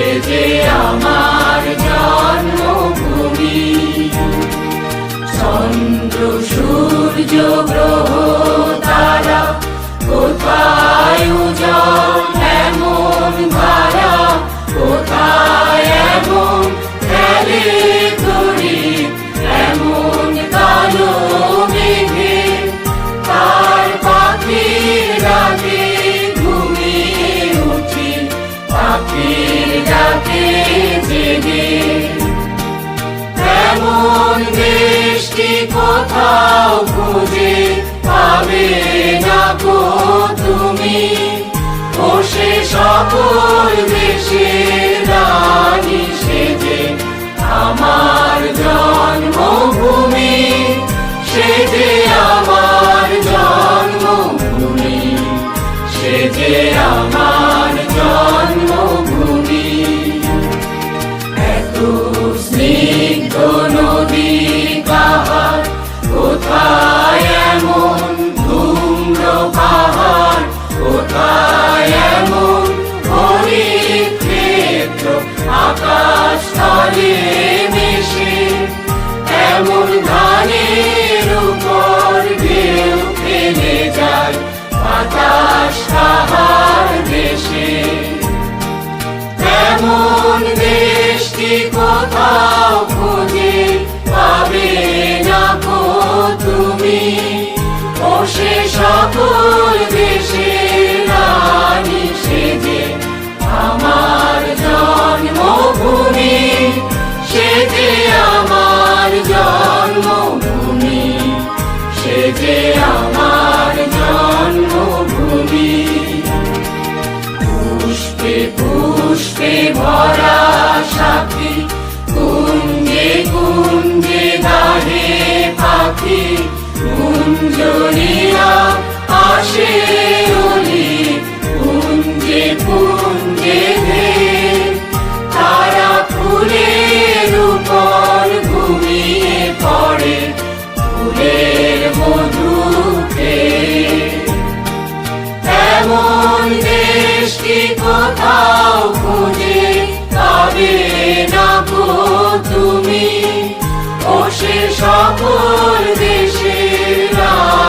সে যে আমার জন্মভূমি। চন্দ্র সূর্য গ্রহ তারা কোথায় উজ্জ্বল এমন ধারা, কোথায় এমন খেলে তড়িৎ এমন কালো মেঘে, তার পাখির ডাকে ঘুমিয়ে উঠি, পাখির ডাকে জেগে। এমন দেশটি কোথাও খুঁজে পাবে না গো তুমি, ও সে সকল দেশের রানী সেজে আমার জন্মভূমি, সে যে আমার জন্মভূমি, সে যে আমার জন্মভূমি। এত স্নিগ্ধ নদী পাহাড়, কোথায় এমন ধূম্র পাহাড়, কোথায় এমন হরিৎ ক্ষেত্র আকাশ তলে মিশে, এমন ধানের উপর ঢেউ ফেলে যায় বাতাস তাহার দেশে। এমন দেশটি কোথাও খুঁজে পাবে না গো তুমি, ও সে সকল দেশের রানী সেজে আমার জন্মভূমি, সে যে আমার জন্মভূমি, সে যে আমার জন্মভূমি। পুষ্পে পুষ্পে ভরা সাথী, কুঞ্জে কুঞ্জে গাহে পাখি, কুঞ্জরিয়া আসে অলি কুঞ্জে কুঞ্জে ধে, তারা ফুলের উপর ঘুমিয়ে পড়ে ফুলের মধু খেয়ে। এমন দেশটি কোথাও খুঁজে পাবে না গো তুমি, ও সে সকল